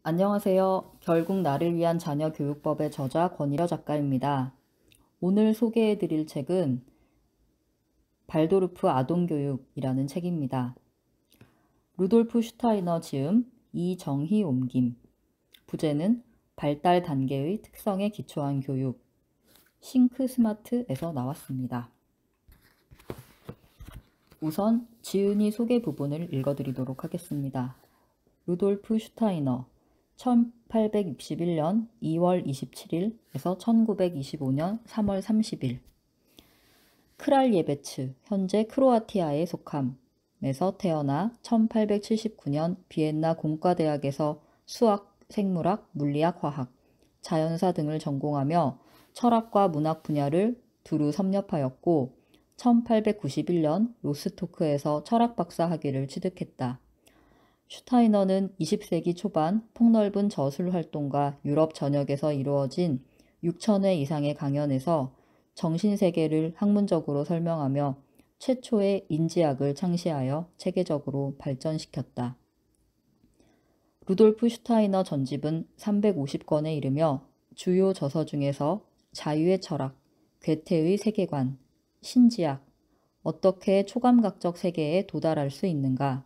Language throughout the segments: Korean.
안녕하세요. 결국 나를 위한 자녀 교육법의 저자 권일여 작가입니다. 오늘 소개해드릴 책은 발도르프 아동교육이라는 책입니다. 루돌프 슈타이너 지음, 이정희 옮김. 부제는 발달 단계의 특성에 기초한 교육. 싱크 스마트에서 나왔습니다. 우선 지은이 소개 부분을 읽어드리도록 하겠습니다. 루돌프 슈타이너 1861년 2월 27일에서 1925년 3월 30일 크랄예베츠, 현재 크로아티아에 속함에서 태어나 1879년 비엔나 공과대학에서 수학, 생물학, 물리학, 화학, 자연사 등을 전공하며 철학과 문학 분야를 두루 섭렵하였고 1891년 로스토크에서 철학 박사 학위를 취득했다. 슈타이너는 20세기 초반 폭넓은 저술 활동과 유럽 전역에서 이루어진 6,000회 이상의 강연에서 정신세계를 학문적으로 설명하며 최초의 인지학을 창시하여 체계적으로 발전시켰다. 루돌프 슈타이너 전집은 350권에 이르며 주요 저서 중에서 자유의 철학, 괴테의 세계관, 신지학, 어떻게 초감각적 세계에 도달할 수 있는가,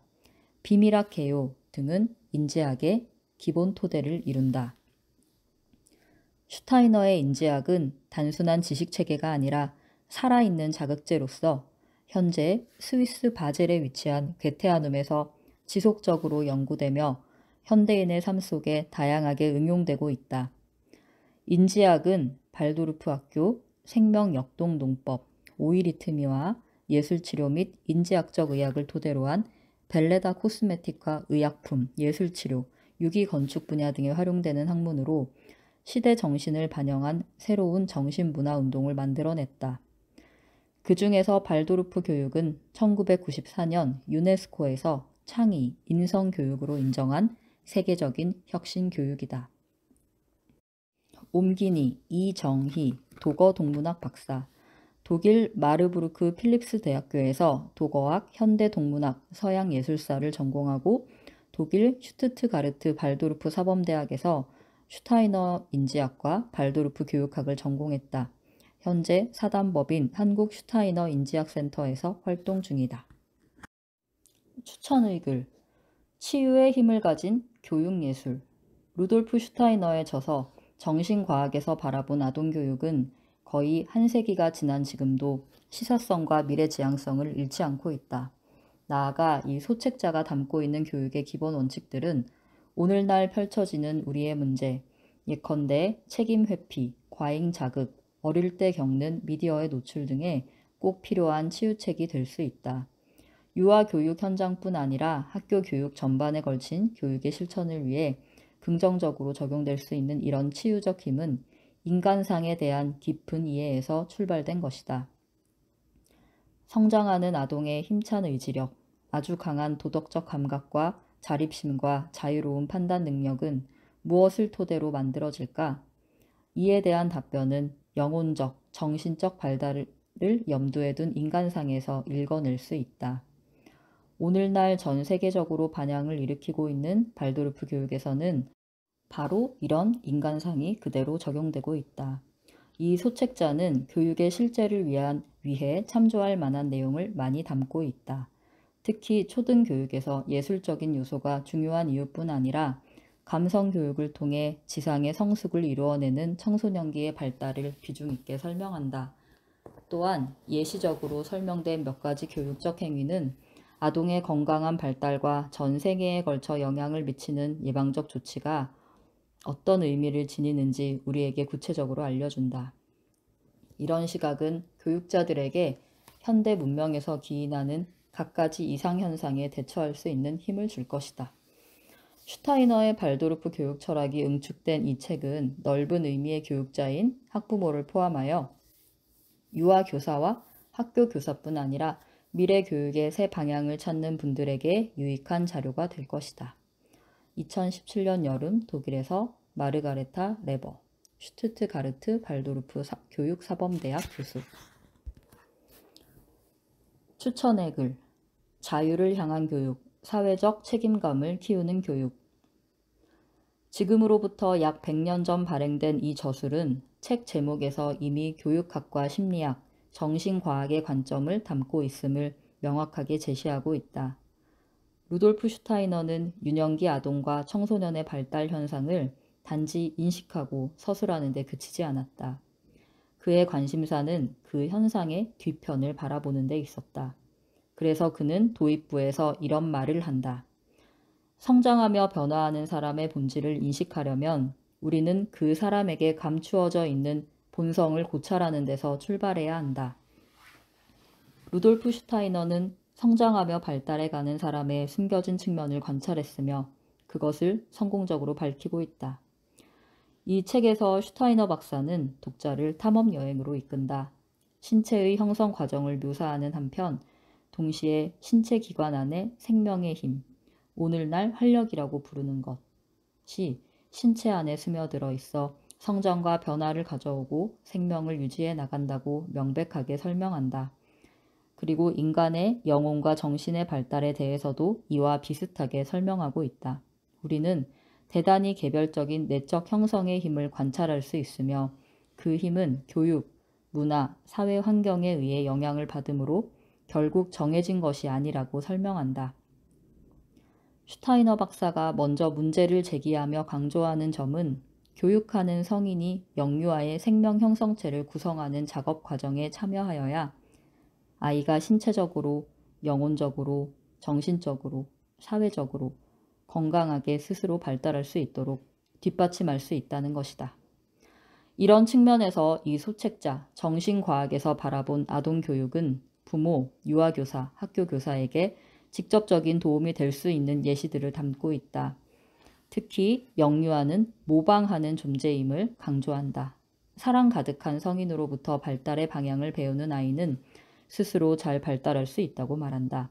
비밀학 개요 등은 인지학의 기본 토대를 이룬다. 슈타이너의 인지학은 단순한 지식체계가 아니라 살아있는 자극제로서 현재 스위스 바젤에 위치한 괴테아눔에서 지속적으로 연구되며 현대인의 삶 속에 다양하게 응용되고 있다. 인지학은 발도르프 학교, 생명역동농법, 오이리트미와 예술치료 및 인지학적 의학을 토대로 한 벨레다 코스메틱과 의약품, 예술치료, 유기건축 분야 등에 활용되는 학문으로 시대 정신을 반영한 새로운 정신문화 운동을 만들어냈다. 그 중에서 발도르프 교육은 1994년 유네스코에서 창의, 인성교육으로 인정한 세계적인 혁신교육이다. 옴기니, 이정희, 도거동문학 박사, 독일 마르부르크 필립스 대학교에서 도거학, 현대동문학, 서양예술사를 전공하고 독일 슈투트가르트 발도르프 사범대학에서 슈타이너 인지학과 발도르프 교육학을 전공했다. 현재 사단법인 한국 슈타이너 인지학센터에서 활동 중이다. 추천의 글, 치유의 힘을 가진 교육예술. 루돌프 슈타이너의 저서 정신과학에서 바라본 아동교육은 거의 한 세기가 지난 지금도 시사성과 미래지향성을 잃지 않고 있다. 나아가 이 소책자가 담고 있는 교육의 기본 원칙들은 오늘날 펼쳐지는 우리의 문제, 예컨대 책임 회피, 과잉 자극, 어릴 때 겪는 미디어의 노출 등에 꼭 필요한 치유책이 될 수 있다. 유아 교육 현장뿐 아니라 학교 교육 전반에 걸친 교육의 실천을 위해 긍정적으로 적용될 수 있는 이런 치유적 힘은 인간상에 대한 깊은 이해에서 출발된 것이다. 성장하는 아동의 힘찬 의지력, 아주 강한 도덕적 감각과 자립심과 자유로운 판단 능력은 무엇을 토대로 만들어질까? 이에 대한 답변은 영혼적, 정신적 발달을 염두에 둔 인간상에서 읽어낼 수 있다. 오늘날 전 세계적으로 반향을 일으키고 있는 발도르프 교육에서는 바로 이런 인간상이 그대로 적용되고 있다. 이 소책자는 교육의 실제를 위해 참조할 만한 내용을 많이 담고 있다. 특히 초등교육에서 예술적인 요소가 중요한 이유뿐 아니라 감성교육을 통해 지상의 성숙을 이루어내는 청소년기의 발달을 비중 있게 설명한다. 또한 예시적으로 설명된 몇 가지 교육적 행위는 아동의 건강한 발달과 전 세계에 걸쳐 영향을 미치는 예방적 조치가 어떤 의미를 지니는지 우리에게 구체적으로 알려준다. 이런 시각은 교육자들에게 현대 문명에서 기인하는 갖가지 이상현상에 대처할 수 있는 힘을 줄 것이다. 슈타이너의 발도르프 교육 철학이 응축된 이 책은 넓은 의미의 교육자인 학부모를 포함하여 유아 교사와 학교 교사뿐 아니라 미래 교육의 새 방향을 찾는 분들에게 유익한 자료가 될 것이다. 2017년 여름 독일에서 마르가레타 레버, 슈투트가르트 발도르프 교육사범대학 교수. 추천의 글, 자유를 향한 교육, 사회적 책임감을 키우는 교육. 지금으로부터 약 100년 전 발행된 이 저술은 책 제목에서 이미 교육학과 심리학, 정신과학의 관점을 담고 있음을 명확하게 제시하고 있다. 루돌프 슈타이너는 유년기 아동과 청소년의 발달 현상을 단지 인식하고 서술하는 데 그치지 않았다. 그의 관심사는 그 현상의 뒤편을 바라보는 데 있었다. 그래서 그는 도입부에서 이런 말을 한다. 성장하며 변화하는 사람의 본질을 인식하려면 우리는 그 사람에게 감추어져 있는 본성을 고찰하는 데서 출발해야 한다. 루돌프 슈타이너는 성장하며 발달해가는 사람의 숨겨진 측면을 관찰했으며 그것을 성공적으로 밝히고 있다. 이 책에서 슈타이너 박사는 독자를 탐험 여행으로 이끈다. 신체의 형성 과정을 묘사하는 한편 동시에 신체 기관 안에 생명의 힘, 오늘날 활력이라고 부르는 것이 신체 안에 스며들어 있어 성장과 변화를 가져오고 생명을 유지해 나간다고 명백하게 설명한다. 그리고 인간의 영혼과 정신의 발달에 대해서도 이와 비슷하게 설명하고 있다. 우리는 대단히 개별적인 내적 형성의 힘을 관찰할 수 있으며 그 힘은 교육, 문화, 사회 환경에 의해 영향을 받으므로 결국 정해진 것이 아니라고 설명한다. 슈타이너 박사가 먼저 문제를 제기하며 강조하는 점은 교육하는 성인이 영유아의 생명 형성체를 구성하는 작업 과정에 참여하여야 아이가 신체적으로, 영혼적으로, 정신적으로, 사회적으로 건강하게 스스로 발달할 수 있도록 뒷받침할 수 있다는 것이다. 이런 측면에서 이 소책자, 정신과학에서 바라본 아동교육은 부모, 유아교사, 학교교사에게 직접적인 도움이 될 수 있는 예시들을 담고 있다. 특히 영유아는 모방하는 존재임을 강조한다. 사랑 가득한 성인으로부터 발달의 방향을 배우는 아이는 스스로 잘 발달할 수 있다고 말한다.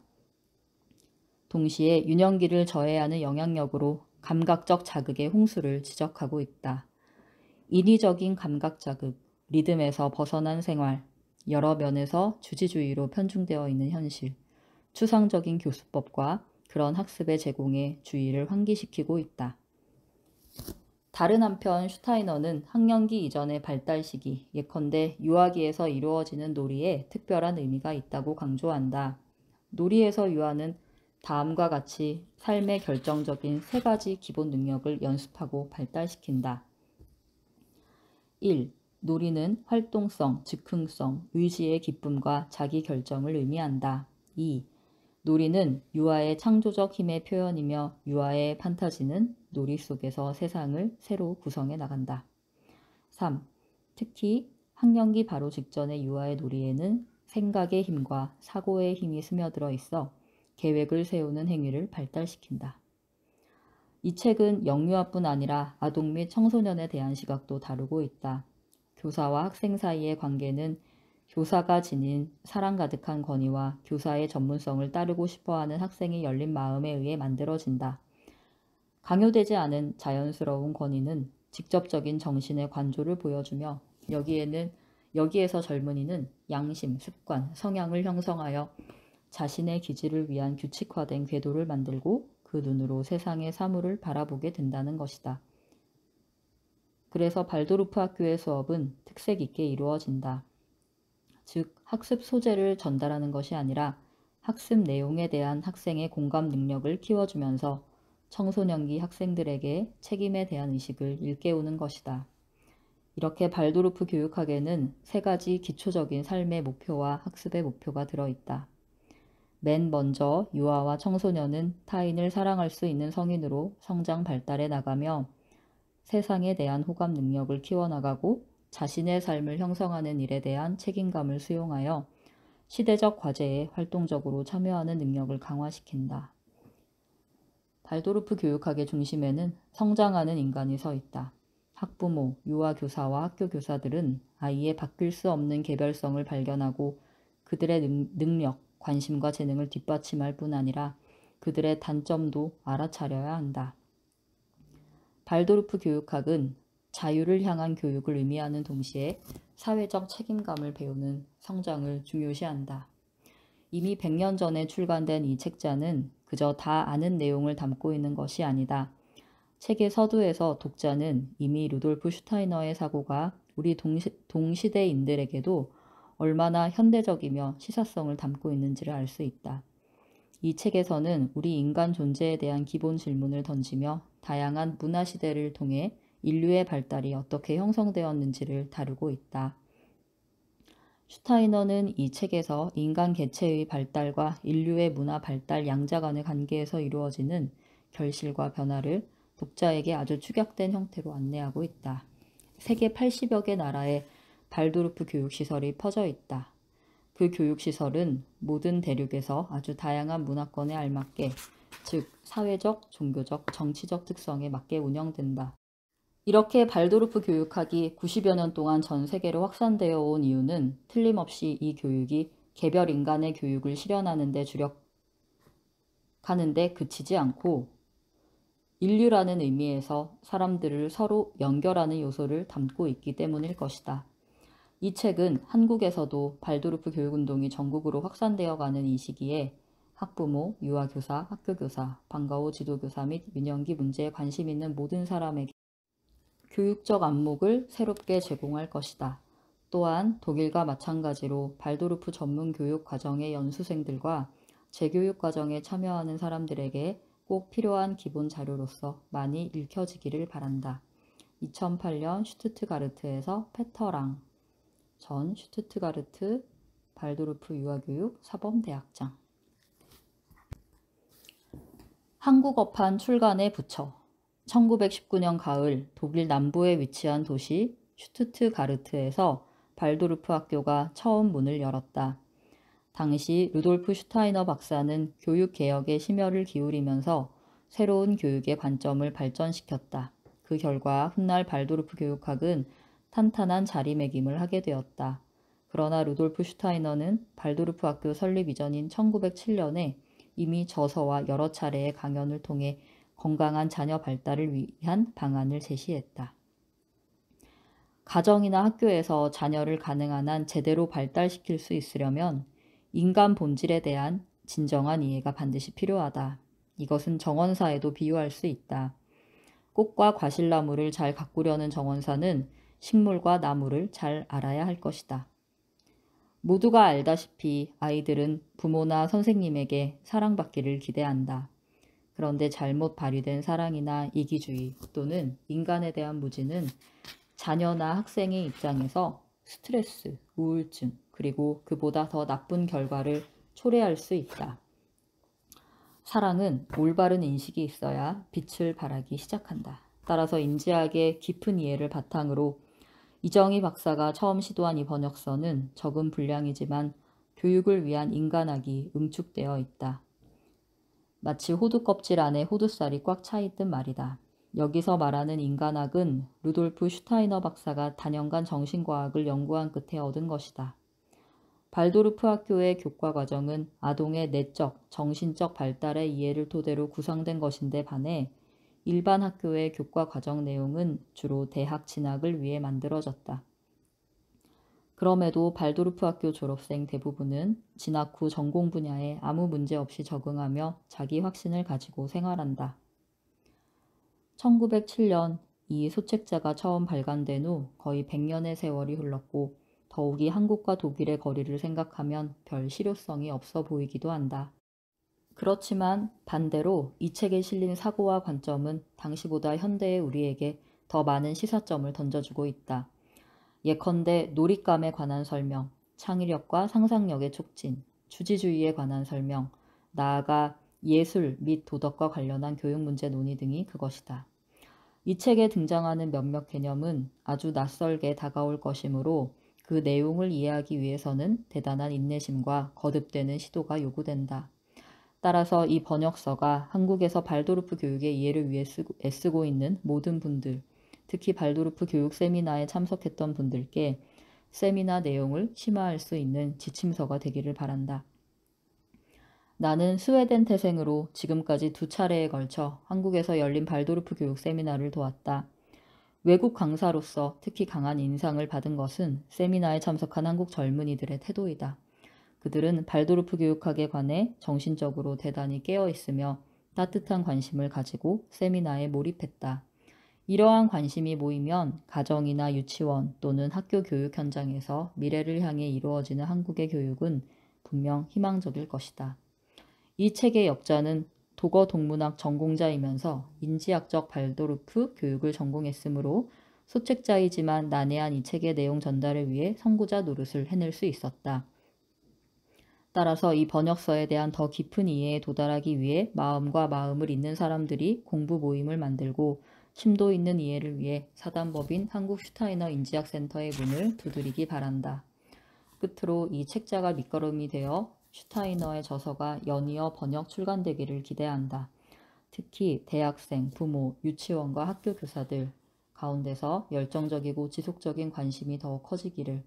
동시에 유년기를 저해하는 영향력으로 감각적 자극의 홍수를 지적하고 있다. 인위적인 감각 자극, 리듬에서 벗어난 생활, 여러 면에서 주지주의로 편중되어 있는 현실, 추상적인 교수법과 그런 학습의 제공에 주의를 환기시키고 있다. 다른 한편 슈타이너는 학령기 이전의 발달 시기, 예컨대 유아기에서 이루어지는 놀이에 특별한 의미가 있다고 강조한다. 놀이에서 유아는 다음과 같이 삶의 결정적인 3가지 기본 능력을 연습하고 발달시킨다. 1. 놀이는 활동성, 즉흥성, 의지의 기쁨과 자기 결정을 의미한다. 2. 놀이는 유아의 창조적 힘의 표현이며 유아의 판타지는 놀이 속에서 세상을 새로 구성해 나간다. 3. 특히 학령기 바로 직전의 유아의 놀이에는 생각의 힘과 사고의 힘이 스며들어 있어 계획을 세우는 행위를 발달시킨다. 이 책은 영유아뿐 아니라 아동 및 청소년에 대한 시각도 다루고 있다. 교사와 학생 사이의 관계는 교사가 지닌 사랑 가득한 권위와 교사의 전문성을 따르고 싶어하는 학생의 열린 마음에 의해 만들어진다. 강요되지 않은 자연스러운 권위는 직접적인 정신의 관조를 보여주며 여기에서 젊은이는 양심, 습관, 성향을 형성하여 자신의 기질을 위한 규칙화된 궤도를 만들고 그 눈으로 세상의 사물을 바라보게 된다는 것이다. 그래서 발도르프 학교의 수업은 특색 있게 이루어진다. 즉, 학습 소재를 전달하는 것이 아니라 학습 내용에 대한 학생의 공감 능력을 키워주면서 청소년기 학생들에게 책임에 대한 의식을 일깨우는 것이다. 이렇게 발도르프 교육학에는 3가지 기초적인 삶의 목표와 학습의 목표가 들어있다. 맨 먼저 유아와 청소년은 타인을 사랑할 수 있는 성인으로 성장 발달해 나가며 세상에 대한 호감 능력을 키워나가고 자신의 삶을 형성하는 일에 대한 책임감을 수용하여 시대적 과제에 활동적으로 참여하는 능력을 강화시킨다. 발도르프 교육학의 중심에는 성장하는 인간이 서 있다. 학부모, 유아교사와 학교교사들은 아이의 바뀔 수 없는 개별성을 발견하고 그들의 능력, 관심과 재능을 뒷받침할 뿐 아니라 그들의 단점도 알아차려야 한다. 발도르프 교육학은 자유를 향한 교육을 의미하는 동시에 사회적 책임감을 배우는 성장을 중요시한다. 이미 100년 전에 출간된 이 책자는 그저 다 아는 내용을 담고 있는 것이 아니다. 책의 서두에서 독자는 이미 루돌프 슈타이너의 사고가 우리 동시대인들에게도 얼마나 현대적이며 시사성을 담고 있는지를 알 수 있다. 이 책에서는 우리 인간 존재에 대한 기본 질문을 던지며 다양한 문화 시대를 통해 인류의 발달이 어떻게 형성되었는지를 다루고 있다. 슈타이너는 이 책에서 인간 개체의 발달과 인류의 문화 발달 양자 간의 관계에서 이루어지는 결실과 변화를 독자에게 아주 축약된 형태로 안내하고 있다. 세계 80여 개 나라에 발도르프 교육시설이 퍼져 있다. 그 교육시설은 모든 대륙에서 아주 다양한 문화권에 알맞게, 즉 사회적, 종교적, 정치적 특성에 맞게 운영된다. 이렇게 발도르프 교육학이 90여 년 동안 전 세계로 확산되어 온 이유는 틀림없이 이 교육이 개별 인간의 교육을 실현하는 데 주력하는 데 그치지 않고 인류라는 의미에서 사람들을 서로 연결하는 요소를 담고 있기 때문일 것이다. 이 책은 한국에서도 발도르프 교육운동이 전국으로 확산되어 가는 이 시기에 학부모, 유아교사, 학교교사, 방과후 지도교사 및 유년기 문제에 관심 있는 모든 사람에게 교육적 안목을 새롭게 제공할 것이다. 또한 독일과 마찬가지로 발도르프 전문 교육 과정의 연수생들과 재교육 과정에 참여하는 사람들에게 꼭 필요한 기본 자료로서 많이 읽혀지기를 바란다. 2008년 슈투트가르트에서 페터랑 전 슈투트가르트 발도르프 유아교육 사범대학장. 한국어판 출간의 부처. 1919년 가을 독일 남부에 위치한 도시 슈투트가르트에서 발도르프 학교가 처음 문을 열었다. 당시 루돌프 슈타이너 박사는 교육개혁에 심혈을 기울이면서 새로운 교육의 관점을 발전시켰다. 그 결과 훗날 발도르프 교육학은 탄탄한 자리매김을 하게 되었다. 그러나 루돌프 슈타이너는 발도르프 학교 설립 이전인 1907년에 이미 저서와 여러 차례의 강연을 통해 건강한 자녀 발달을 위한 방안을 제시했다. 가정이나 학교에서 자녀를 가능한 한 제대로 발달시킬 수 있으려면 인간 본질에 대한 진정한 이해가 반드시 필요하다. 이것은 정원사에도 비유할 수 있다. 꽃과 과실나무를 잘 가꾸려는 정원사는 식물과 나무를 잘 알아야 할 것이다. 모두가 알다시피 아이들은 부모나 선생님에게 사랑받기를 기대한다. 그런데 잘못 발휘된 사랑이나 이기주의 또는 인간에 대한 무지는 자녀나 학생의 입장에서 스트레스, 우울증, 그리고 그보다 더 나쁜 결과를 초래할 수 있다. 사랑은 올바른 인식이 있어야 빛을 발하기 시작한다. 따라서 인지학의 깊은 이해를 바탕으로 이정희 박사가 처음 시도한 이 번역서는 적은 분량이지만 교육을 위한 인간학이 응축되어 있다. 마치 호두 껍질 안에 호두살이 꽉 차있듯 말이다. 여기서 말하는 인간학은 루돌프 슈타이너 박사가 단연간 정신과학을 연구한 끝에 얻은 것이다. 발도르프 학교의 교과 과정은 아동의 내적, 정신적 발달의 이해를 토대로 구성된 것인데 반해 일반 학교의 교과 과정 내용은 주로 대학 진학을 위해 만들어졌다. 그럼에도 발도르프 학교 졸업생 대부분은 진학 후 전공 분야에 아무 문제 없이 적응하며 자기 확신을 가지고 생활한다. 1907년 이 소책자가 처음 발간된 후 거의 100년의 세월이 흘렀고 더욱이 한국과 독일의 거리를 생각하면 별 실효성이 없어 보이기도 한다. 그렇지만 반대로 이 책에 실린 사고와 관점은 당시보다 현대의 우리에게 더 많은 시사점을 던져주고 있다. 예컨대 놀잇감에 관한 설명, 창의력과 상상력의 촉진, 주지주의에 관한 설명, 나아가 예술 및 도덕과 관련한 교육 문제 논의 등이 그것이다. 이 책에 등장하는 몇몇 개념은 아주 낯설게 다가올 것이므로 그 내용을 이해하기 위해서는 대단한 인내심과 거듭되는 시도가 요구된다. 따라서 이 번역서가 한국에서 발도르프 교육의 이해를 위해 애쓰고 있는 모든 분들, 특히 발도르프 교육 세미나에 참석했던 분들께 세미나 내용을 심화할 수 있는 지침서가 되기를 바란다. 나는 스웨덴 태생으로 지금까지 2차례에 걸쳐 한국에서 열린 발도르프 교육 세미나를 도왔다. 외국 강사로서 특히 강한 인상을 받은 것은 세미나에 참석한 한국 젊은이들의 태도이다. 그들은 발도르프 교육학에 관해 정신적으로 대단히 깨어 있으며 따뜻한 관심을 가지고 세미나에 몰입했다. 이러한 관심이 모이면 가정이나 유치원 또는 학교 교육 현장에서 미래를 향해 이루어지는 한국의 교육은 분명 희망적일 것이다. 이 책의 역자는 도거 동문학 전공자이면서 인지학적 발도르프 교육을 전공했으므로 소책자이지만 난해한 이 책의 내용 전달을 위해 선구자 노릇을 해낼 수 있었다. 따라서 이 번역서에 대한 더 깊은 이해에 도달하기 위해 마음과 마음을 잇는 사람들이 공부 모임을 만들고 심도 있는 이해를 위해 사단법인 한국슈타이너 인지학센터의 문을 두드리기 바란다. 끝으로 이 책자가 밑거름이 되어 슈타이너의 저서가 연이어 번역 출간되기를 기대한다. 특히 대학생, 부모, 유치원과 학교 교사들 가운데서 열정적이고 지속적인 관심이 더욱 커지기를,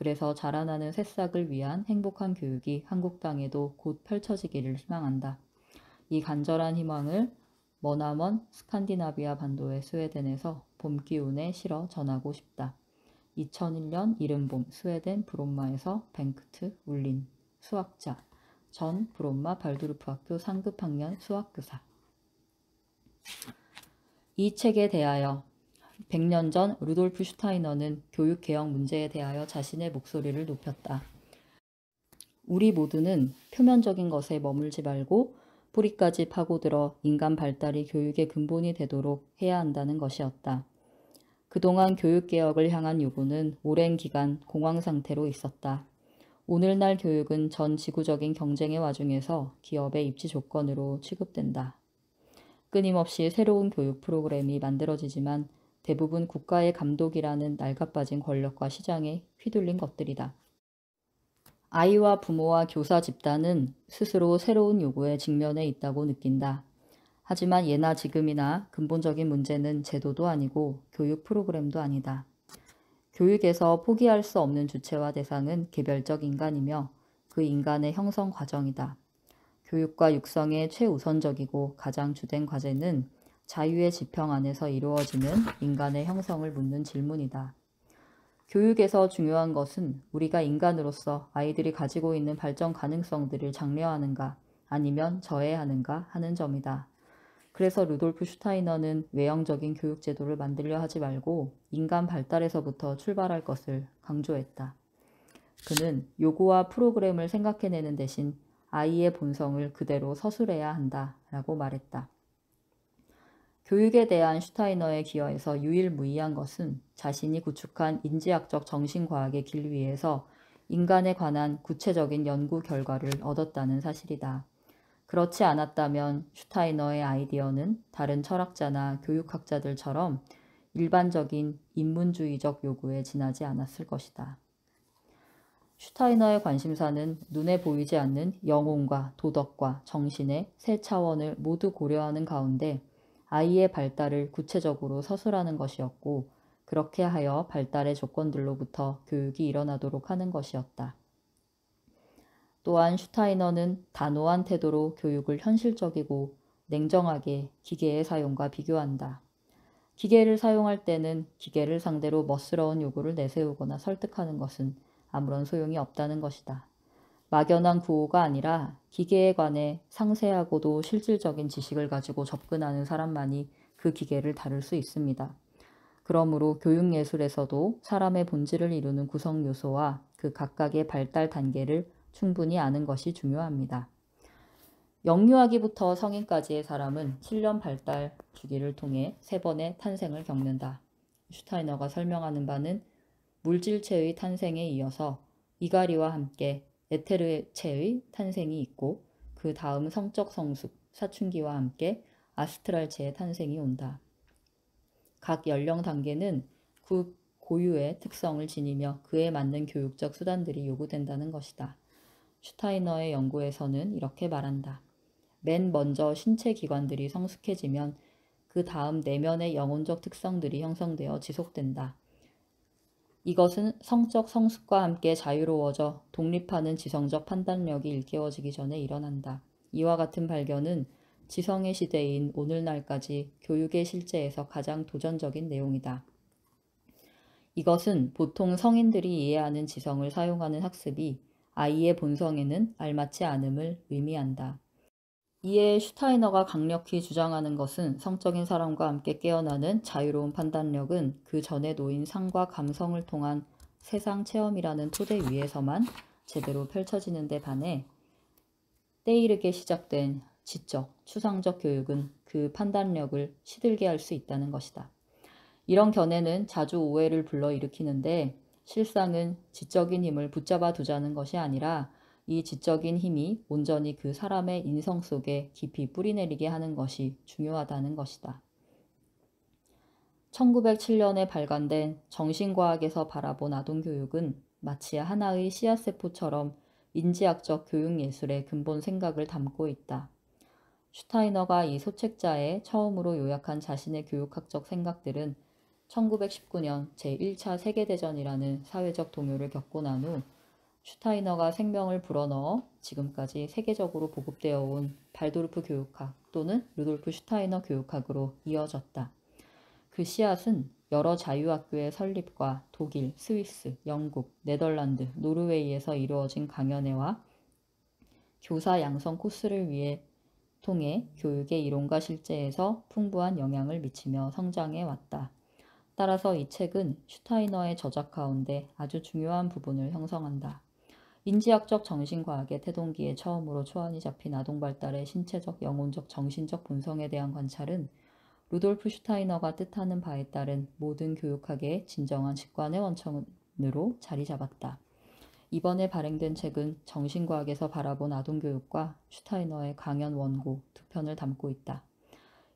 그래서 자라나는 새싹을 위한 행복한 교육이 한국 땅에도 곧 펼쳐지기를 희망한다. 이 간절한 희망을 머나먼 스칸디나비아 반도의 스웨덴에서 봄 기운에 실어 전하고 싶다. 2001년 이른봄 스웨덴 브롬마에서 벤크트 울린 수학자 전 브롬마 발두르프 학교 상급 학년 수학교사. 이 책에 대하여 100년 전 루돌프 슈타이너는 교육개혁 문제에 대하여 자신의 목소리를 높였다. 우리 모두는 표면적인 것에 머물지 말고 뿌리까지 파고들어 인간 발달이 교육의 근본이 되도록 해야 한다는 것이었다. 그동안 교육개혁을 향한 요구는 오랜 기간 공황 상태로 있었다. 오늘날 교육은 전 지구적인 경쟁의 와중에서 기업의 입지 조건으로 취급된다. 끊임없이 새로운 교육 프로그램이 만들어지지만 대부분 국가의 감독이라는 낡아빠진 권력과 시장에 휘둘린 것들이다. 아이와 부모와 교사 집단은 스스로 새로운 요구에 직면해 있다고 느낀다. 하지만 예나 지금이나 근본적인 문제는 제도도 아니고 교육 프로그램도 아니다. 교육에서 포기할 수 없는 주체와 대상은 개별적 인간이며 그 인간의 형성 과정이다. 교육과 육성의 최우선적이고 가장 주된 과제는 자유의 지평 안에서 이루어지는 인간의 형성을 묻는 질문이다. 교육에서 중요한 것은 우리가 인간으로서 아이들이 가지고 있는 발전 가능성들을 장려하는가 아니면 저해하는가 하는 점이다. 그래서 루돌프 슈타이너는 외형적인 교육 제도를 만들려 하지 말고 인간 발달에서부터 출발할 것을 강조했다. 그는 요구와 프로그램을 생각해내는 대신 아이의 본성을 그대로 서술해야 한다 라고 말했다. 교육에 대한 슈타이너의 기여에서 유일무이한 것은 자신이 구축한 인지학적 정신과학의 길 위에서 인간에 관한 구체적인 연구 결과를 얻었다는 사실이다. 그렇지 않았다면 슈타이너의 아이디어는 다른 철학자나 교육학자들처럼 일반적인 인문주의적 요구에 지나지 않았을 것이다. 슈타이너의 관심사는 눈에 보이지 않는 영혼과 도덕과 정신의 세 차원을 모두 고려하는 가운데 아이의 발달을 구체적으로 서술하는 것이었고, 그렇게 하여 발달의 조건들로부터 교육이 일어나도록 하는 것이었다. 또한 슈타이너는 단호한 태도로 교육을 현실적이고 냉정하게 기계의 사용과 비교한다. 기계를 사용할 때는 기계를 상대로 멋스러운 요구를 내세우거나 설득하는 것은 아무런 소용이 없다는 것이다. 막연한 구호가 아니라 기계에 관해 상세하고도 실질적인 지식을 가지고 접근하는 사람만이 그 기계를 다룰 수 있습니다. 그러므로 교육예술에서도 사람의 본질을 이루는 구성 요소와 그 각각의 발달 단계를 충분히 아는 것이 중요합니다. 영유아기부터 성인까지의 사람은 7년 발달 주기를 통해 3번의 탄생을 겪는다. 슈타이너가 설명하는 바는 물질체의 탄생에 이어서 이가리와 함께 에테르체의 탄생이 있고, 그 다음 성적 성숙, 사춘기와 함께 아스트랄체의 탄생이 온다. 각 연령 단계는 그 고유의 특성을 지니며 그에 맞는 교육적 수단들이 요구된다는 것이다. 슈타이너의 연구에서는 이렇게 말한다. 맨 먼저 신체 기관들이 성숙해지면 그 다음 내면의 영혼적 특성들이 형성되어 지속된다. 이것은 성적 성숙과 함께 자유로워져 독립하는 지성적 판단력이 일깨워지기 전에 일어난다. 이와 같은 발견은 지성의 시대인 오늘날까지 교육의 실제에서 가장 도전적인 내용이다. 이것은 보통 성인들이 이해하는 지성을 사용하는 학습이 아이의 본성에는 알맞지 않음을 의미한다. 이에 슈타이너가 강력히 주장하는 것은 성적인 사람과 함께 깨어나는 자유로운 판단력은 그 전에 놓인 상과 감성을 통한 세상 체험이라는 토대 위에서만 제대로 펼쳐지는 데 반해 때이르게 시작된 지적, 추상적 교육은 그 판단력을 시들게 할 수 있다는 것이다. 이런 견해는 자주 오해를 불러일으키는데 실상은 지적인 힘을 붙잡아 두자는 것이 아니라 이 지적인 힘이 온전히 그 사람의 인성 속에 깊이 뿌리내리게 하는 것이 중요하다는 것이다. 1907년에 발간된 정신과학에서 바라본 아동교육은 마치 하나의 씨앗세포처럼 인지학적 교육예술의 근본 생각을 담고 있다. 슈타이너가 이 소책자에 처음으로 요약한 자신의 교육학적 생각들은 1919년 제1차 세계대전이라는 사회적 동요를 겪고 난 후 슈타이너가 생명을 불어넣어 지금까지 세계적으로 보급되어 온 발도르프 교육학 또는 루돌프 슈타이너 교육학으로 이어졌다. 그 씨앗은 여러 자유학교의 설립과 독일, 스위스, 영국, 네덜란드, 노르웨이에서 이루어진 강연회와 교사 양성 코스를 통해 교육의 이론과 실제에서 풍부한 영향을 미치며 성장해 왔다. 따라서 이 책은 슈타이너의 저작 가운데 아주 중요한 부분을 형성한다. 인지학적 정신과학의 태동기에 처음으로 초안이 잡힌 아동 발달의 신체적, 영혼적, 정신적 본성에 대한 관찰은 루돌프 슈타이너가 뜻하는 바에 따른 모든 교육학의 진정한 직관의 원천으로 자리 잡았다. 이번에 발행된 책은 정신과학에서 바라본 아동교육과 슈타이너의 강연 원고 두 편을 담고 있다.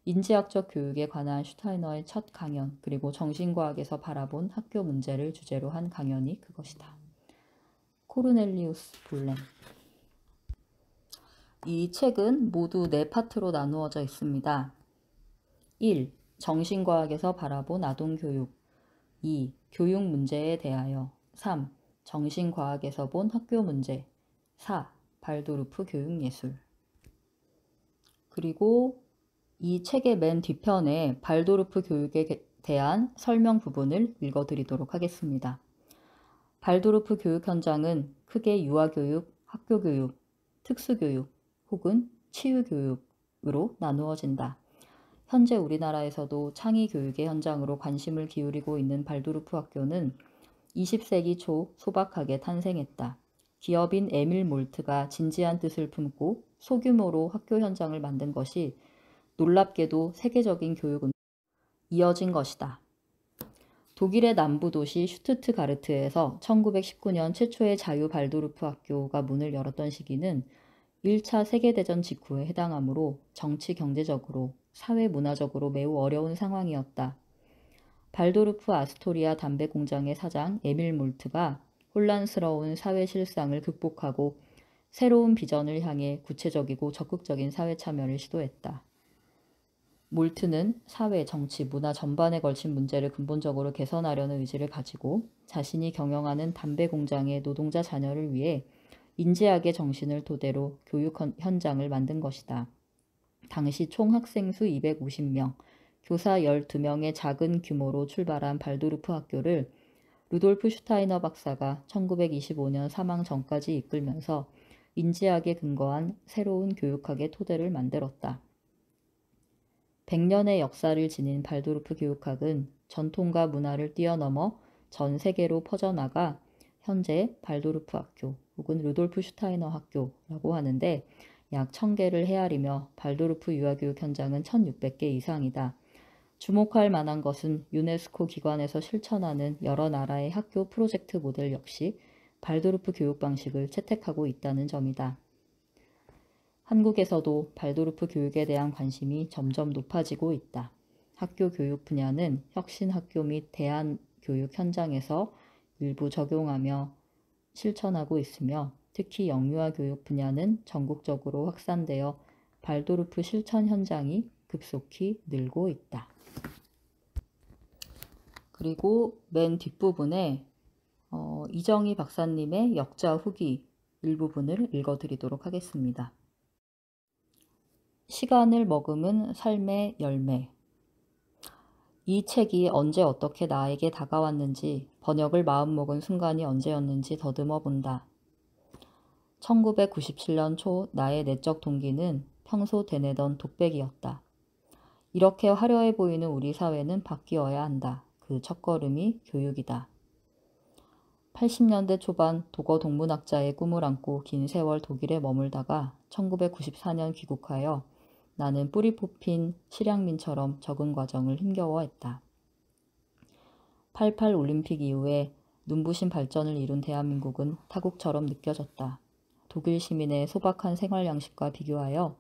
인지학적 교육에 관한 슈타이너의 첫 강연 그리고 정신과학에서 바라본 학교 문제를 주제로 한 강연이 그것이다. 코르넬리우스 볼렘. 이 책은 모두 4파트로 나누어져 있습니다. 1. 정신과학에서 바라본 아동교육. 2. 교육 문제에 대하여. 3. 정신과학에서 본 학교 문제. 4. 발도르프 교육예술. 그리고 이 책의 맨 뒤편에 발도르프 교육에 대한 설명 부분을 읽어드리도록 하겠습니다. 발도르프 교육 현장은 크게 유아교육, 학교교육, 특수교육 혹은 치유교육으로 나누어진다. 현재 우리나라에서도 창의교육의 현장으로 관심을 기울이고 있는 발도르프 학교는 20세기 초 소박하게 탄생했다. 기업인 에밀 몰트가 진지한 뜻을 품고 소규모로 학교 현장을 만든 것이 놀랍게도 세계적인 교육은 이어진 것이다. 독일의 남부 도시 슈투트가르트에서 1919년 최초의 자유 발도르프 학교가 문을 열었던 시기는 1차 세계대전 직후에 해당하므로 정치 경제적으로 사회 문화적으로 매우 어려운 상황이었다. 발도르프 아스토리아 담배 공장의 사장 에밀 몰트가 혼란스러운 사회 실상을 극복하고 새로운 비전을 향해 구체적이고 적극적인 사회 참여를 시도했다. 몰트는 사회, 정치, 문화 전반에 걸친 문제를 근본적으로 개선하려는 의지를 가지고 자신이 경영하는 담배 공장의 노동자 자녀를 위해 인지학의 정신을 토대로 교육 현장을 만든 것이다. 당시 총 학생 수 250명, 교사 12명의 작은 규모로 출발한 발도르프 학교를 루돌프 슈타이너 박사가 1925년 사망 전까지 이끌면서 인지학에 근거한 새로운 교육학의 토대를 만들었다. 100년의 역사를 지닌 발도르프 교육학은 전통과 문화를 뛰어넘어 전 세계로 퍼져나가 현재 발도르프 학교 혹은 루돌프 슈타이너 학교라고 하는데 약 1000개를 헤아리며 발도르프 유아교육 현장은 1600개 이상이다. 주목할 만한 것은 유네스코 기관에서 실천하는 여러 나라의 학교 프로젝트 모델 역시 발도르프 교육 방식을 채택하고 있다는 점이다. 한국에서도 발도르프 교육에 대한 관심이 점점 높아지고 있다. 학교 교육 분야는 혁신학교 및 대안교육 현장에서 일부 적용하며 실천하고 있으며 특히 영유아 교육 분야는 전국적으로 확산되어 발도르프 실천 현장이 급속히 늘고 있다. 그리고 맨 뒷부분에 이정희 박사님의 역자 후기 일부분을 읽어드리도록 하겠습니다. 시간을 머금은 삶의 열매. 이 책이 언제 어떻게 나에게 다가왔는지, 번역을 마음먹은 순간이 언제였는지 더듬어 본다. 1997년 초 나의 내적 동기는 평소 되뇌던 독백이었다. 이렇게 화려해 보이는 우리 사회는 바뀌어야 한다. 그 첫걸음이 교육이다. 80년대 초반 독어 동문학자의 꿈을 안고 긴 세월 독일에 머물다가 1994년 귀국하여 나는 뿌리 뽑힌 실향민처럼 적응 과정을 힘겨워했다. 88 올림픽 이후에 눈부신 발전을 이룬 대한민국은 타국처럼 느껴졌다. 독일 시민의 소박한 생활 양식과 비교하여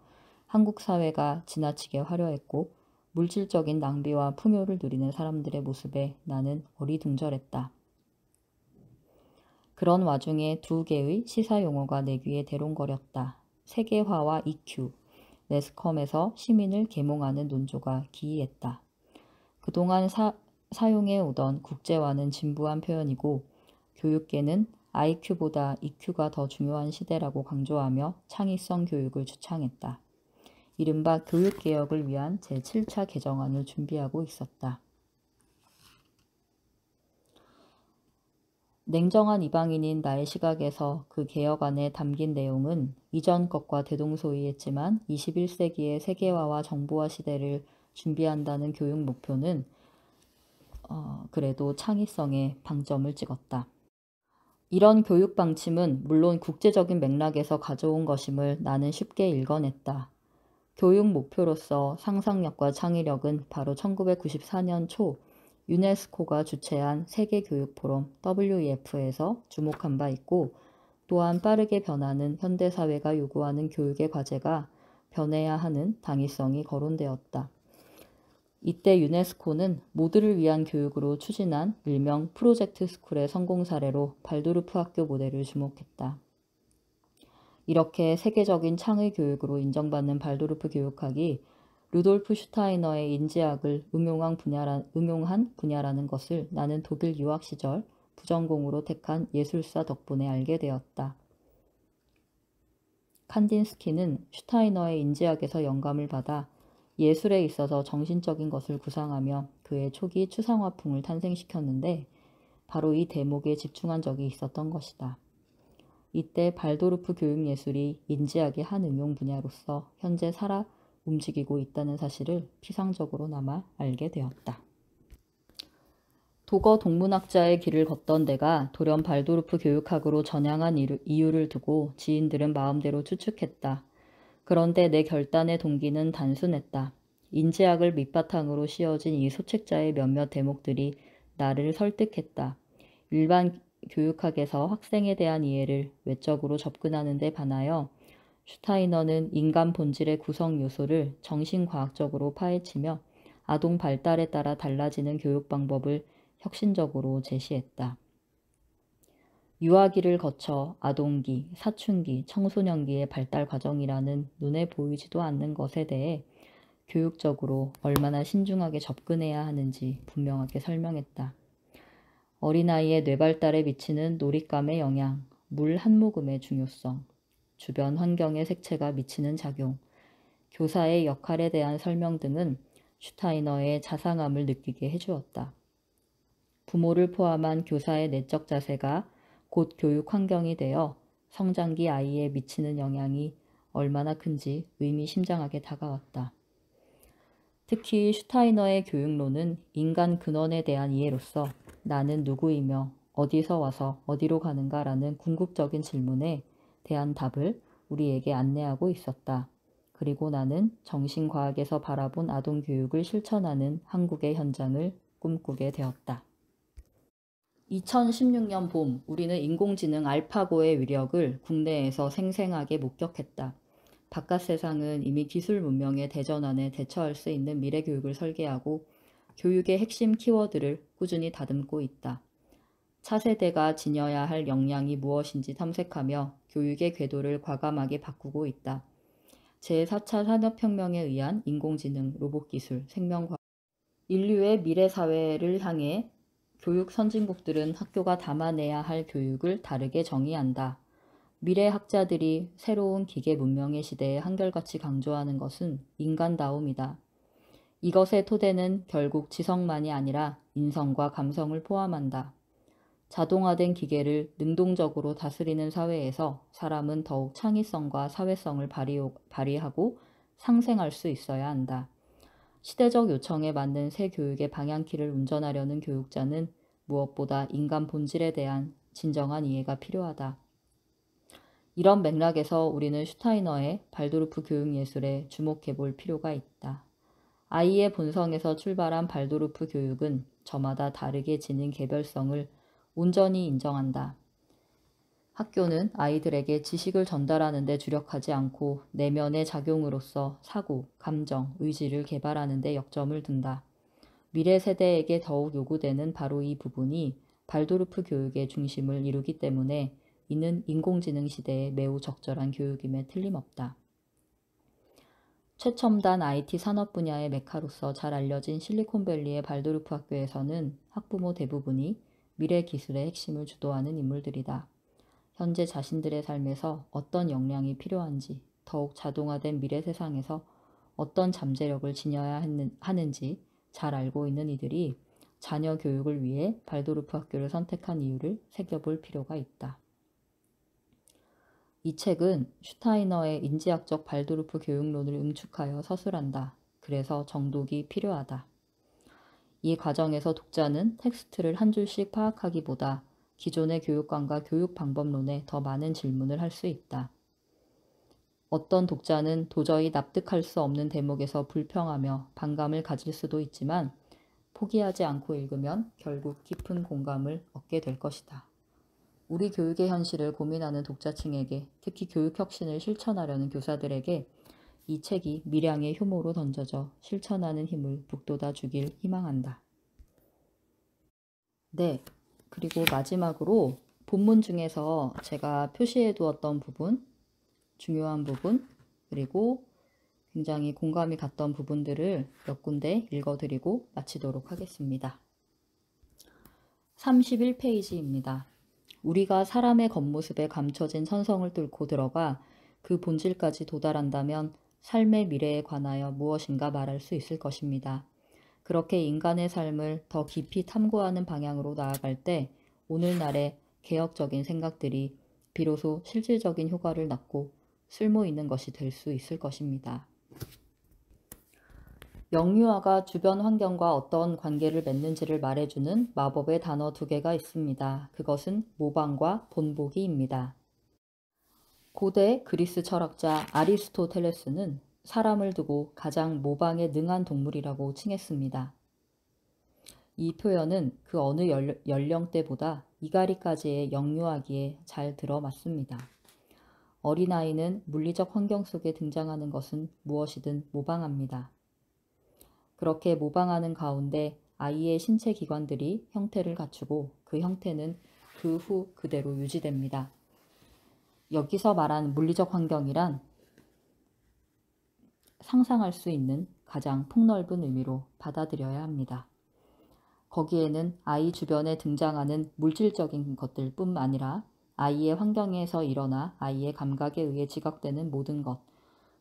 한국 사회가 지나치게 화려했고 물질적인 낭비와 풍요를 누리는 사람들의 모습에 나는 어리둥절했다. 그런 와중에 두 개의 시사 용어가 내 귀에 대롱거렸다. 세계화와 EQ, 매스컴에서 시민을 계몽하는 논조가 기이했다. 그동안 사용해 오던 국제화는 진부한 표현이고 교육계는 IQ보다 EQ가 더 중요한 시대라고 강조하며 창의성 교육을 주창했다. 이른바 교육개혁을 위한 제7차 개정안을 준비하고 있었다. 냉정한 이방인인 나의 시각에서 그 개혁안에 담긴 내용은 이전 것과 대동소이했지만 21세기의 세계화와 정보화 시대를 준비한다는 교육 목표는 그래도 창의성에 방점을 찍었다. 이런 교육 방침은 물론 국제적인 맥락에서 가져온 것임을 나는 쉽게 읽어냈다. 교육 목표로서 상상력과 창의력은 바로 1994년 초 유네스코가 주최한 세계교육포럼 WEF에서 주목한 바 있고 또한 빠르게 변하는 현대사회가 요구하는 교육의 과제가 변해야 하는 당위성이 거론되었다. 이때 유네스코는 모두를 위한 교육으로 추진한 일명 프로젝트 스쿨의 성공 사례로 발도르프 학교 모델을 주목했다. 이렇게 세계적인 창의 교육으로 인정받는 발도르프 교육학이 루돌프 슈타이너의 인지학을 응용한 분야라는 것을 나는 독일 유학 시절 부전공으로 택한 예술사 덕분에 알게 되었다. 칸딘스키는 슈타이너의 인지학에서 영감을 받아 예술에 있어서 정신적인 것을 구상하며 그의 초기 추상화풍을 탄생시켰는데 바로 이 대목에 집중한 적이 있었던 것이다. 이때 발도르프 교육예술이 인지학의 한 응용 분야로서 현재 살아 움직이고 있다는 사실을 피상적으로나마 알게 되었다. 독어 동문학자의 길을 걷던 내가 돌연 발도르프 교육학으로 전향한 이유를 두고 지인들은 마음대로 추측했다. 그런데 내 결단의 동기는 단순했다. 인지학을 밑바탕으로 씌워진 이 소책자의 몇몇 대목들이 나를 설득했다. 일반 교육학에서 학생에 대한 이해를 외적으로 접근하는 데 반하여 슈타이너는 인간 본질의 구성 요소를 정신과학적으로 파헤치며 아동 발달에 따라 달라지는 교육 방법을 혁신적으로 제시했다. 유아기를 거쳐 아동기, 사춘기, 청소년기의 발달 과정이라는 눈에 보이지도 않는 것에 대해 교육적으로 얼마나 신중하게 접근해야 하는지 분명하게 설명했다. 어린아이의 뇌발달에 미치는 놀잇감의 영향, 물 한 모금의 중요성, 주변 환경의 색채가 미치는 작용, 교사의 역할에 대한 설명 등은 슈타이너의 자상함을 느끼게 해주었다. 부모를 포함한 교사의 내적 자세가 곧 교육 환경이 되어 성장기 아이에 미치는 영향이 얼마나 큰지 의미심장하게 다가왔다. 특히 슈타이너의 교육론은 인간 근원에 대한 이해로서 나는 누구이며 어디서 와서 어디로 가는가라는 궁극적인 질문에 대한 답을 우리에게 안내하고 있었다. 그리고 나는 정신과학에서 바라본 아동교육을 실천하는 한국의 현장을 꿈꾸게 되었다. 2016년 봄, 우리는 인공지능 알파고의 위력을 국내에서 생생하게 목격했다. 바깥 세상은 이미 기술 문명의 대전환에 대처할 수 있는 미래 교육을 설계하고 교육의 핵심 키워드를 꾸준히 다듬고 있다. 차세대가 지녀야 할 역량이 무엇인지 탐색하며 교육의 궤도를 과감하게 바꾸고 있다. 제4차 산업혁명에 의한 인공지능, 로봇기술, 생명과학, 인류의 미래 사회를 향해 교육 선진국들은 학교가 담아내야 할 교육을 다르게 정의한다. 미래 학자들이 새로운 기계 문명의 시대에 한결같이 강조하는 것은 인간다움이다. 이것의 토대는 결국 지성만이 아니라 인성과 감성을 포함한다. 자동화된 기계를 능동적으로 다스리는 사회에서 사람은 더욱 창의성과 사회성을 발휘하고 상생할 수 있어야 한다. 시대적 요청에 맞는 새 교육의 방향키를 운전하려는 교육자는 무엇보다 인간 본질에 대한 진정한 이해가 필요하다. 이런 맥락에서 우리는 슈타이너의 발도르프 교육예술에 주목해 볼 필요가 있다. 아이의 본성에서 출발한 발도르프 교육은 저마다 다르게 지닌 개별성을 온전히 인정한다. 학교는 아이들에게 지식을 전달하는 데 주력하지 않고 내면의 작용으로서 사고, 감정, 의지를 개발하는 데 역점을 둔다. 미래 세대에게 더욱 요구되는 바로 이 부분이 발도르프 교육의 중심을 이루기 때문에 이는 인공지능 시대에 매우 적절한 교육임에 틀림없다. 최첨단 IT 산업 분야의 메카로서 잘 알려진 실리콘밸리의 발도르프 학교에서는 학부모 대부분이 미래 기술의 핵심을 주도하는 인물들이다. 현재 자신들의 삶에서 어떤 역량이 필요한지, 더욱 자동화된 미래 세상에서 어떤 잠재력을 지녀야 하는지 잘 알고 있는 이들이 자녀 교육을 위해 발도르프 학교를 선택한 이유를 새겨볼 필요가 있다. 이 책은 슈타이너의 인지학적 발도르프 교육론을 응축하여 서술한다. 그래서 정독이 필요하다. 이 과정에서 독자는 텍스트를 한 줄씩 파악하기보다 기존의 교육관과 교육 방법론에 더 많은 질문을 할 수 있다. 어떤 독자는 도저히 납득할 수 없는 대목에서 불평하며 반감을 가질 수도 있지만 포기하지 않고 읽으면 결국 깊은 공감을 얻게 될 것이다. 우리 교육의 현실을 고민하는 독자층에게, 특히 교육혁신을 실천하려는 교사들에게 이 책이 밀양의 효모로 던져져 실천하는 힘을 북돋아 주길 희망한다. 네, 그리고 마지막으로 본문 중에서 제가 표시해 두었던 부분, 중요한 부분, 그리고 굉장히 공감이 갔던 부분들을 몇 군데 읽어드리고 마치도록 하겠습니다. 31페이지입니다. 우리가 사람의 겉모습에 감춰진 선성을 뚫고 들어가 그 본질까지 도달한다면 삶의 미래에 관하여 무엇인가 말할 수 있을 것입니다. 그렇게 인간의 삶을 더 깊이 탐구하는 방향으로 나아갈 때 오늘날의 개혁적인 생각들이 비로소 실질적인 효과를 낳고 쓸모 있는 것이 될 수 있을 것입니다. 영유아가 주변 환경과 어떤 관계를 맺는지를 말해주는 마법의 단어 2개가 있습니다. 그것은 모방과 본보기입니다. 고대 그리스 철학자 아리스토텔레스는 사람을 두고 가장 모방에 능한 동물이라고 칭했습니다. 이 표현은 그 어느 연령대보다 이갈이까지의 영유아기에 잘 들어맞습니다. 어린아이는 물리적 환경 속에 등장하는 것은 무엇이든 모방합니다. 그렇게 모방하는 가운데 아이의 신체 기관들이 형태를 갖추고 그 형태는 그 후 그대로 유지됩니다. 여기서 말한 물리적 환경이란 상상할 수 있는 가장 폭넓은 의미로 받아들여야 합니다. 거기에는 아이 주변에 등장하는 물질적인 것들 뿐 아니라 아이의 환경에서 일어나 아이의 감각에 의해 지각되는 모든 것,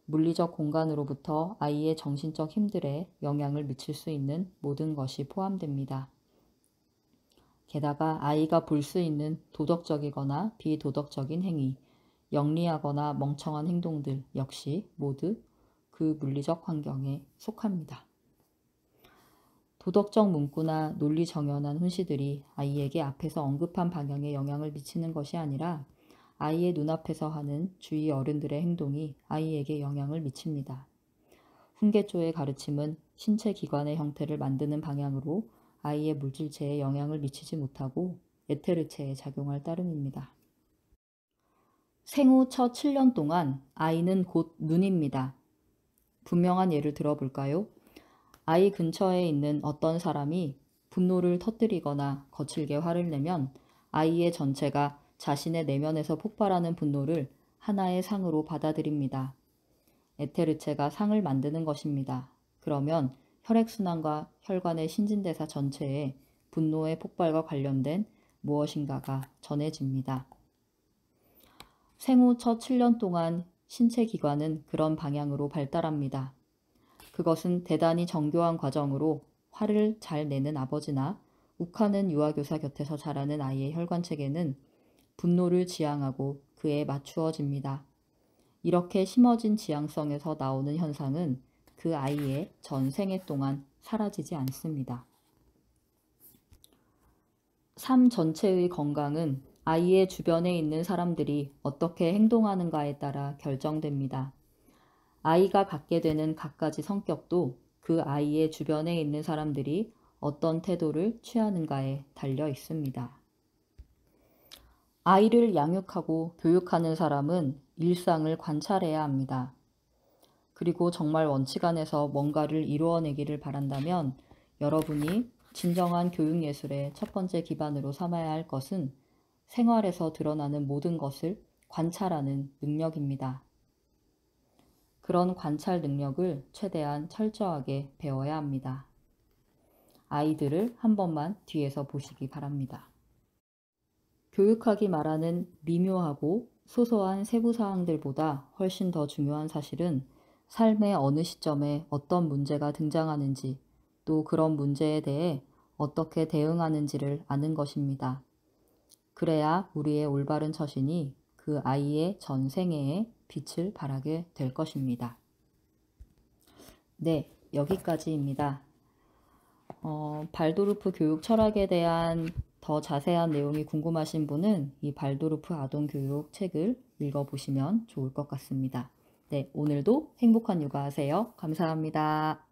물리적 공간으로부터 아이의 정신적 힘들에 영향을 미칠 수 있는 모든 것이 포함됩니다. 게다가 아이가 볼 수 있는 도덕적이거나 비도덕적인 행위, 영리하거나 멍청한 행동들 역시 모두 그 물리적 환경에 속합니다. 도덕적 문구나 논리 정연한 훈시들이 아이에게 앞에서 언급한 방향에 영향을 미치는 것이 아니라 아이의 눈앞에서 하는 주위 어른들의 행동이 아이에게 영향을 미칩니다. 훈계조의 가르침은 신체 기관의 형태를 만드는 방향으로 아이의 물질체에 영향을 미치지 못하고 에테르체에 작용할 따름입니다. 생후 첫 7년 동안 아이는 곧 눈입니다. 분명한 예를 들어볼까요? 아이 근처에 있는 어떤 사람이 분노를 터뜨리거나 거칠게 화를 내면 아이의 전체가 자신의 내면에서 폭발하는 분노를 하나의 상으로 받아들입니다. 에테르체가 상을 만드는 것입니다. 그러면 혈액순환과 혈관의 신진대사 전체에 분노의 폭발과 관련된 무엇인가가 전해집니다. 생후 첫 7년 동안 신체 기관은 그런 방향으로 발달합니다. 그것은 대단히 정교한 과정으로 화를 잘 내는 아버지나 욱하는 유아교사 곁에서 자라는 아이의 혈관체계는 분노를 지향하고 그에 맞추어집니다. 이렇게 심어진 지향성에서 나오는 현상은 그 아이의 전 생애 동안 사라지지 않습니다. 삶 전체의 건강은 아이의 주변에 있는 사람들이 어떻게 행동하는가에 따라 결정됩니다. 아이가 갖게 되는 갖가지 성격도 그 아이의 주변에 있는 사람들이 어떤 태도를 취하는가에 달려 있습니다. 아이를 양육하고 교육하는 사람은 일상을 관찰해야 합니다. 그리고 정말 원칙 안에서 뭔가를 이루어내기를 바란다면 여러분이 진정한 교육예술의 첫 번째 기반으로 삼아야 할 것은 생활에서 드러나는 모든 것을 관찰하는 능력입니다. 그런 관찰 능력을 최대한 철저하게 배워야 합니다. 아이들을 한 번만 뒤에서 보시기 바랍니다. 교육학이 말하는 미묘하고 소소한 세부 사항들보다 훨씬 더 중요한 사실은 삶의 어느 시점에 어떤 문제가 등장하는지 또 그런 문제에 대해 어떻게 대응하는지를 아는 것입니다. 그래야 우리의 올바른 처신이 그 아이의 전 생애에 빛을 발하게 될 것입니다. 네, 여기까지입니다. 발도르프 교육 철학에 대한 더 자세한 내용이 궁금하신 분은 이 발도르프 아동교육 책을 읽어보시면 좋을 것 같습니다. 네, 오늘도 행복한 육아 하세요. 감사합니다.